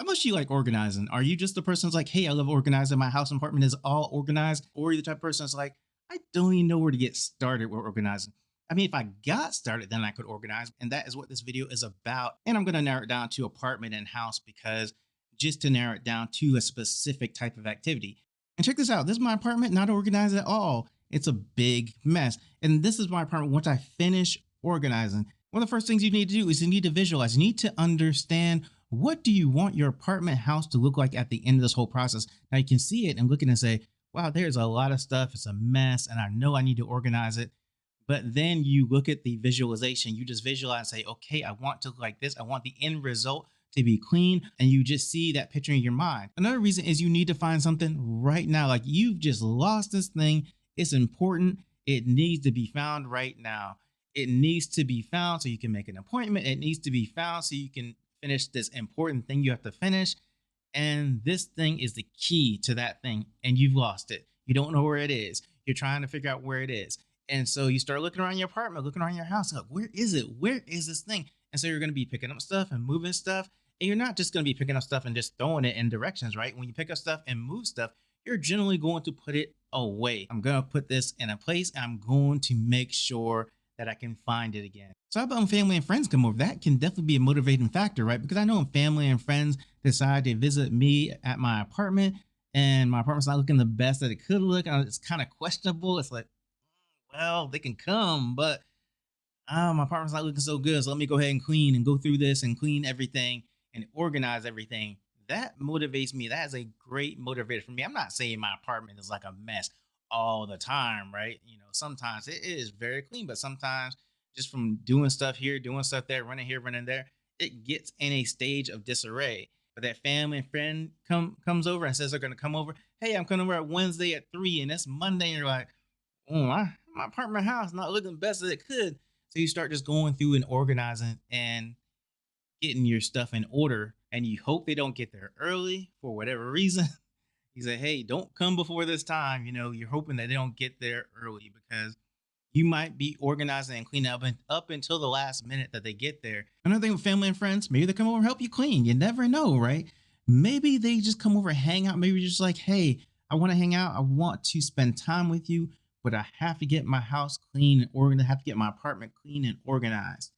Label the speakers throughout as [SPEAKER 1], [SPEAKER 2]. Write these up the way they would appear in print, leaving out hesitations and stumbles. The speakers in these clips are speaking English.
[SPEAKER 1] much do you like organizing? Are you just the person who's like, hey, I love organizing. My house and apartment is all organized? Or are you the type of person that's like, I don't even know where to get started with organizing? I mean, if I got started, then I could organize. And that is what this video is about. And I'm going to narrow it down to apartment and house because just to narrow it down to a specific type of activity. And check this out. This is my apartment, not organized at all. It's a big mess. And this is my apartment once I finish organizing. One of the first things you need to do is you need to visualize. You need to understand, what do you want your apartment house to look like at the end of this whole process? Now you can see it and look at it and say, wow, there's a lot of stuff. It's a mess and I know I need to organize it. But then you look at the visualization, you just visualize and say, okay, I want to look like this. I want the end result to be clean. And you just see that picture in your mind. Another reason is you need to find something right now. Like you've just lost this thing. It's important. It needs to be found right now. It needs to be found so you can make an appointment. It needs to be found so you can finish this important thing you have to finish. And this thing is the key to that thing. And you've lost it. You don't know where it is. You're trying to figure out where it is. And so you start looking around your apartment, looking around your house, like, where is it? Where is this thing? And so you're going to be picking up stuff and moving stuff. And you're not just going to be picking up stuff and just throwing it in directions, right? When you pick up stuff and move stuff, you're generally going to put it away. I'm going to put this in a place. And I'm going to make sure that I can find it again. So how about when family and friends come over? That can definitely be a motivating factor, right? Because I know when family and friends decide to visit me at my apartment and my apartment's not looking the best that it could look, it's kind of questionable. It's like, well, they can come, but my apartment's not looking so good. So let me go ahead and clean and go through this and clean everything and organize everything. That motivates me. That is a great motivator for me. I'm not saying my apartment is like a mess all the time, right? You know, sometimes it is very clean, but sometimes just from doing stuff here, doing stuff there, running here, running there, it gets in a stage of disarray. But that family and friend comes over and says they're going to come over. Hey, I'm coming over at Wednesday at 3 and it's Monday. And you're like, oh, my apartment house not looking the best as it could. So you start just going through and organizing and getting your stuff in order. And you hope they don't get there early for whatever reason. You say, hey, don't come before this time. You know, you're hoping that they don't get there early because you might be organizing and cleaning up until the last minute that they get there. Another thing with family and friends, maybe they come over and help you clean. You never know, right? Maybe they just come over and hang out. Maybe you're just like, hey, I want to hang out. I want to spend time with you, but I have to get my house clean and organized. I have to get my apartment clean and organized.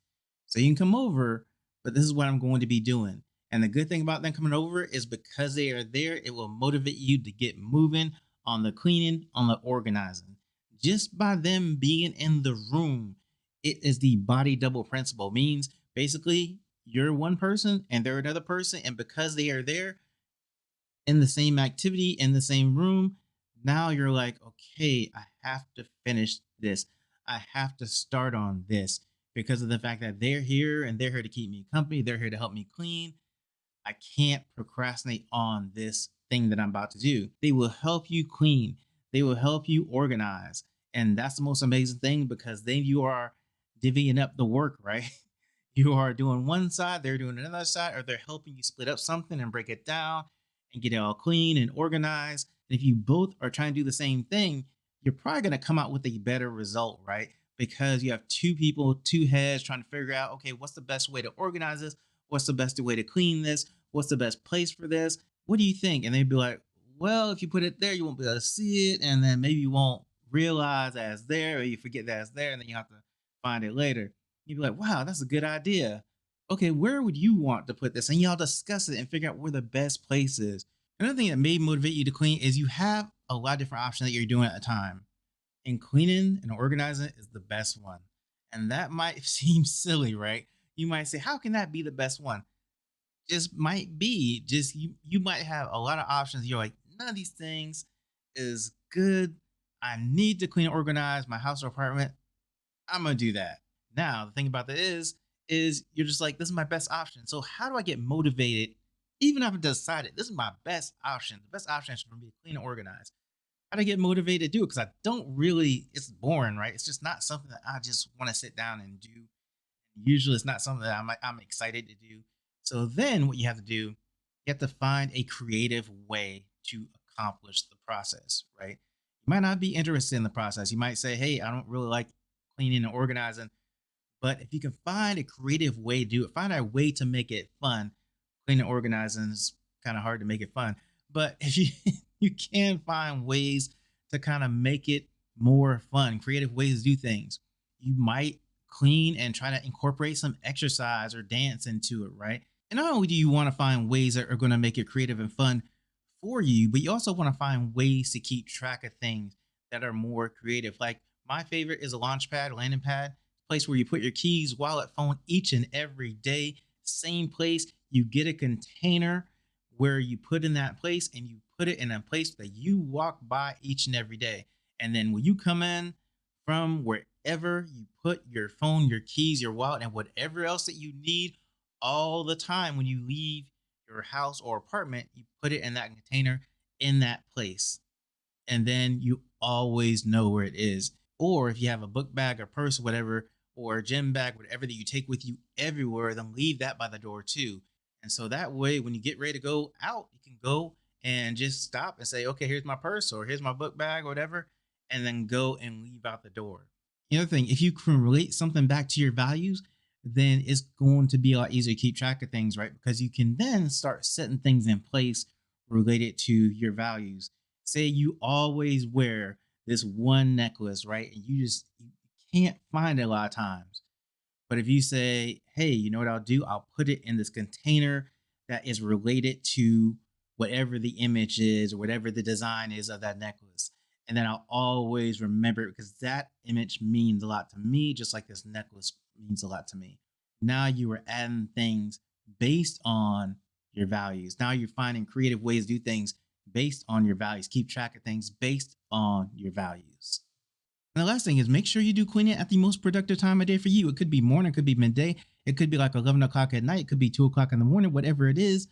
[SPEAKER 1] So you can come over, but this is what I'm going to be doing. And the good thing about them coming over is because they are there, it will motivate you to get moving on the cleaning, on the organizing. Just by them being in the room, it is the body double principle. Means basically you're one person and they're another person. And because they are there in the same activity, in the same room, now you're like, okay, I have to finish this. I have to start on this because of the fact that they're here and they're here to keep me company. They're here to help me clean. I can't procrastinate on this thing that I'm about to do. They will help you clean. They will help you organize. And that's the most amazing thing because then you are divvying up the work, right? You are doing one side, they're doing another side, or they're helping you split up something and break it down and get it all clean and organized. And if you both are trying to do the same thing, you're probably going to come out with a better result, right? Because you have two people, two heads trying to figure out, okay, what's the best way to organize this? What's the best way to clean this? What's the best place for this? What do you think? And they'd be like, well, if you put it there, you won't be able to see it. And then maybe you won't realize that it's there or you forget that it's there and then you have to find it later. You'd be like, wow, that's a good idea. Okay, where would you want to put this? And y'all discuss it and figure out where the best place is. Another thing that may motivate you to clean is you have a lot of different options that you're doing at a time. And cleaning and organizing is the best one. And that might seem silly, right? You might say, how can that be the best one? Just might be. Just you might have a lot of options. You're like, none of these things is good. I need to clean and organize my house or apartment. I'm gonna do that. Now, the thing about that is you're just like, this is my best option. So how do I get motivated? Even if I've decided this is my best option, the best option is for me to clean and organize. How do I get motivated to do it? Because I don't really, it's boring, right? It's just not something that I just want to sit down and do. Usually it's not something that I'm excited to do. So then what you have to do, you have to find a creative way to accomplish the process, right? You might not be interested in the process. You might say, hey, I don't really like cleaning and organizing. But if you can find a creative way to do it, find a way to make it fun, clean and organizing is kind of hard to make it fun. But if you you can find ways to kind of make it more fun, creative ways to do things. You might clean and try to incorporate some exercise or dance into it, right? And not only do you want to find ways that are going to make it creative and fun for you, but you also want to find ways to keep track of things that are more creative. Like my favorite is a launch pad, landing pad, place where you put your keys, wallet, phone each and every day. Same place. You get a container where you put in that place and you put it in a place that you walk by each and every day. And then when you come in from wherever, you put your phone, your keys, your wallet, and whatever else that you need all the time when you leave your house or apartment, you put it in that container in that place. And then you always know where it is. Or if you have a book bag or purse, whatever, or a gym bag, whatever that you take with you everywhere, then leave that by the door too. And so that way, when you get ready to go out, you can go and just stop and say, okay, here's my purse or here's my book bag or whatever, and then go and leave out the door. The other thing, if you can relate something back to your values, then it's going to be a lot easier to keep track of things, right? Because you can then start setting things in place related to your values. Say you always wear this one necklace, right? And you can't find it a lot of times. But if you say, hey, you know what I'll do? I'll put it in this container that is related to whatever the image is or whatever the design is of that necklace. And then I'll always remember it because that image means a lot to me, just like this necklace means a lot to me. Now you are adding things based on your values. Now you're finding creative ways to do things based on your values. Keep track of things based on your values. And the last thing is make sure you do cleaning at the most productive time of day for you. It could be morning, it could be midday, it could be like 11 o'clock at night, it could be 2 o'clock in the morning, whatever it is.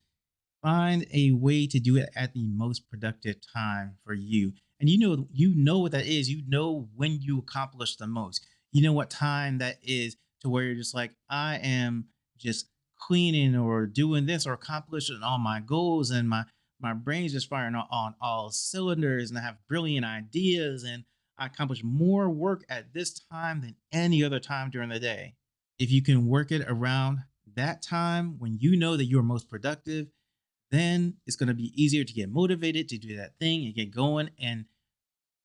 [SPEAKER 1] Find a way to do it at the most productive time for you. And you know what that is. You know when you accomplish the most. You know what time that is to where you're just like, I am just cleaning or doing this or accomplishing all my goals and my brain's just firing on all cylinders and I have brilliant ideas and I accomplish more work at this time than any other time during the day. If you can work it around that time when you know that you're most productive, then it's going to be easier to get motivated to do that thing and get going and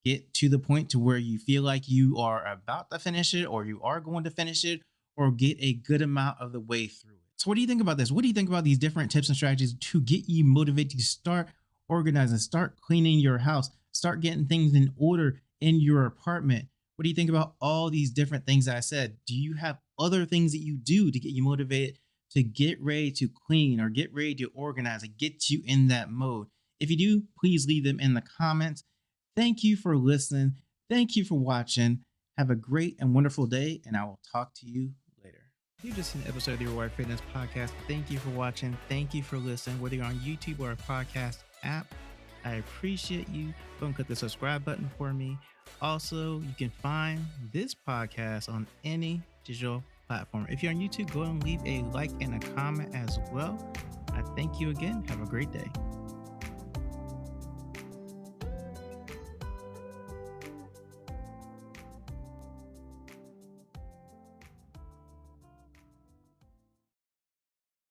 [SPEAKER 1] get to the point to where you feel like you are about to finish it or you are going to finish it or get a good amount of the way through it. So what do you think about this? What do you think about these different tips and strategies to get you motivated to start organizing, start cleaning your house, start getting things in order in your apartment? What do you think about all these different things I said? Do you have other things that you do to get you motivated to get ready to clean or get ready to organize and get you in that mode? If you do, please leave them in the comments. Thank you for listening. Thank you for watching. Have a great and wonderful day, and I will talk to you later. You just seen an episode of the Reward Fitness Podcast. Thank you for watching. Thank you for listening, whether you're on YouTube or a podcast app. I appreciate you. Go and click the subscribe button for me. Also, you can find this podcast on any digital platform. If you're on YouTube, go and leave a like and a comment as well. I thank you again. Have a great day.